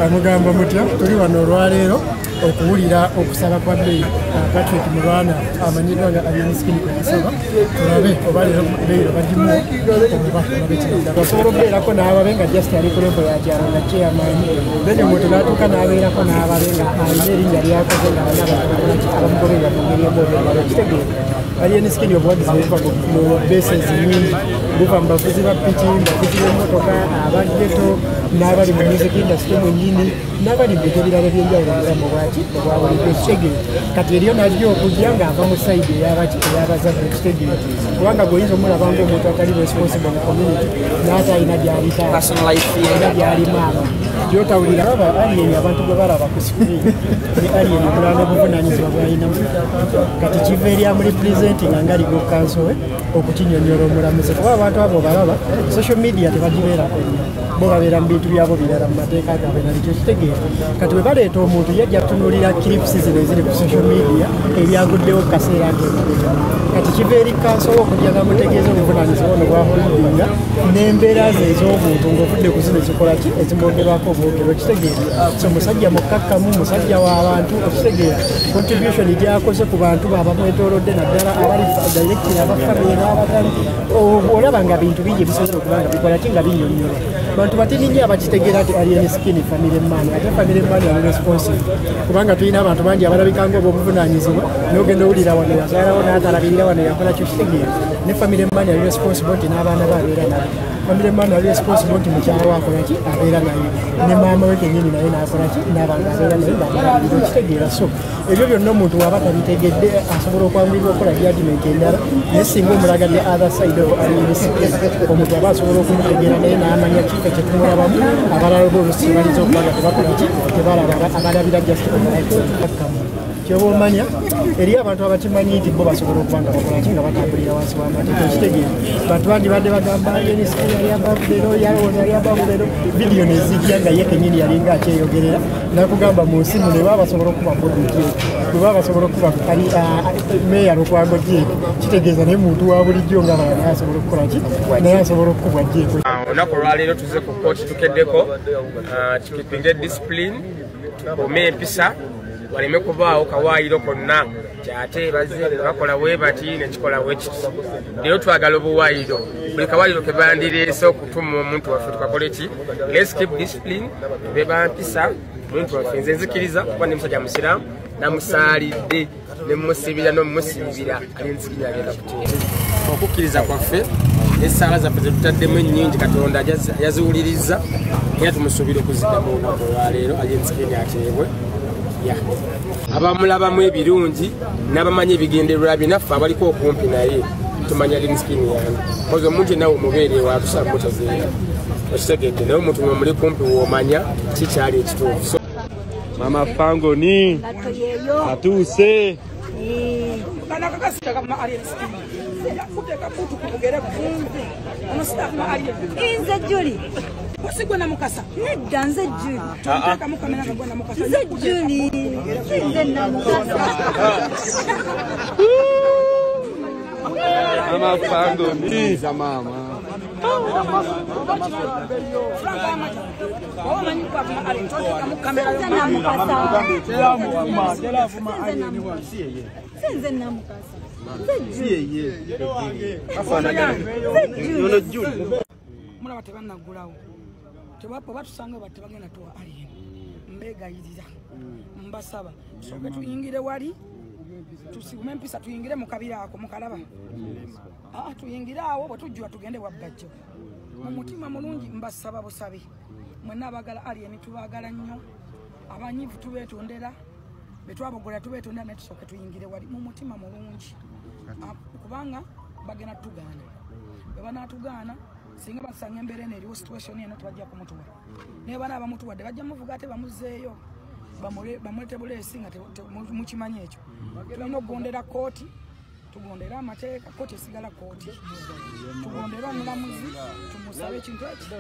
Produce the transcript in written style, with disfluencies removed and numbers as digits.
Amugamba mutya tuli wano olwaleero okuwulira okusaba kwa Bey Patrick Mulwana amanyidwa nga Alienskin kusaba tulabe oba leero Bey bagimu oba basobola okubeerako n'ababenga just ali ku level ya kyalo nga chairman then omuntu n'atuuka n'abeerako n'ababenga alina erinnya lyakoze nga abamugobenga mu ngeri eboobera kitegeeza Alienskin obuwagizi buva mu bases nnyingi buva mu bavuzi ba piki bavuzi b'emmotoka abageto n'abali mu music industry mwennyini n'abali mu bintu ebirala ebyenjawulo mulamu bwaki obwabulijjo kitegeeza kati eriyo nalyo okujja ng'ava mu sayidi ey'abazadde kitegeeza kubanga gweoyinza omulaba ng'omuntu atali responsible mu community n'ate alina gy'alina gy'alimaama gyotawulira aba aliyeni abantu gwe balaba ku sikuriini ne aliyeni omulala n'obuvunanyizibwa bw'alinamu kati kiva eri amurepresentinga nga ligo kanso we okukinyonyola omulamuzi kuba abantu abo balaba social media tebagibeerako nnyo bo babeera mu bintu byabo birala mu mateeka gaabwe nalikyo kitegeeza kati bwe baleeta omuntu yajja kutunuulira clips zino eziri ku social media ebyaguddewo ku kaseera k'emabega kati kiva eri kanso we okujja nga mutegeeza obuvunanyizibwa ono bwaholdinga n'embeera ze ez'obuntu ng'ovudde ku zino zikola ki ezimwogerwako obwogero kitegeeza so musajja mukkakkamu musajja w'abantu okitegeeza contribution gyakoze ku bantu baabamwetoolodde naddala abali directiri abafamire n'abatali olaba nga bintu bingi bisobola okuba nga bikola ki nga binyonnyola bantu batini nnyo abakitegeera nti Alienskin famire man ate famire man ali responsible kubanga tulina abantu bangi abalabika ng'obwobuvunanyizibwa n'ogenda owulira wano yazaalawo n'atalabirira wano yakola kyo kitegeeza ne famire man ali responsible nti n'abaana be abeera nabo famire man ali responsible nti mukyala wakola ki abeera naye ne maama we kennyini naye n'akola ki n'abantu abeera naye ng'abalabirira okitegeera so ebyo byonna omuntu waba tabitegedde asobola okwanguyirwa okukola judgment endala naye singa omulagadde other side of Alienskin omuntu aba asobola okumutegeera naye n'amanya kifo kyetumulabamu abalala bolusi baliza okuba nga tebakola ki tebalaba abalabira just omulakkamu kyoba omanya eri abantu abakimanyi nti bo basobola okuba nga bakola ki nga batambulira wansi w'amateeka ekitegeeza bantu bandibadde bagamba Alienskin yali abavudero yali abavudero vidiyo nezijja nga ye kennyini yalinga akyeyogerera nakugamba mu nsimu ne baba basobola okuba bodiki bwe baba basobola okuba meya Lukwago Jake kitegeeza naye muntu wa bulijjo nga abalala naye asobola okukola ki naye asobola okukubwa Jake olunaku olwaleero tuze ku kooti tukeddeko tukipinge discipline tukuume empisa waleme kubaawo kawaayiro konna kyate baze bakola bwe bati nekikola bwe kiti leero twagala obuwaayiro buli kawaayiro ke bandireese okutuma omuntu waffe tukakole ki let's keep discipline be bampisa omuntu waffe nze nzikiriza kuba ne musajja musiraamu namusaalidde ne musibira n'omusibira Alienskin agenda kuteera okukkiriza kwaffe n'essaala zaffe ze tutaddemu ennyingi Katonda yaziwuliriza era tumusuubira okuziddamu olunaku olwaleero Alienskin ateebwe abamulabamu ebirungi n'abamanyi ebigendererwa binaffe abaliko okumpi naye tumanya Alienskin yange kozi omuntu nawe omubeere waatusaba mutazeera okitegedde naye omuntu omuli kumpi woomanya kikyali ekituufu Mama Fangoni atuuse Inze Juli Wasigwana mukasa nedda nze Juli Tuntaka mukamera nga gwana mukasa Nze Juli Nze na mukasa Mama Fangoni za mama Nze na mukasa mulaba tebannagulawo tebapa batusanga bati bagenda tuwa Alien mbegayirira mbasaba tusooke tuyingire wali tusigume empisa tuyingire mu kabira ako mukalaba tuyingire awo bwe tujjula tugende wabbajjo mu mutima mulungi mbasaba busabe mwenna abagala Alien tubagala nnyo abanyivu tubeetondera betwabogolera tubeetondera naye tusooke tuyingire wali mu mutima mulungi kubanga bagenda tugaana bwe banaatugaana singa basanga embeera eno eriwo situation eno tebajja kumutuwa naye bana abamutuwadde bajja muvuga ate bamuzzeeyo bamulete buleesi nga mukimanyi ekyo tulina okugondera kooti tugondere amateeka kooti esigala kooti tugondere omulamuzi tumusabe ekintu ekyo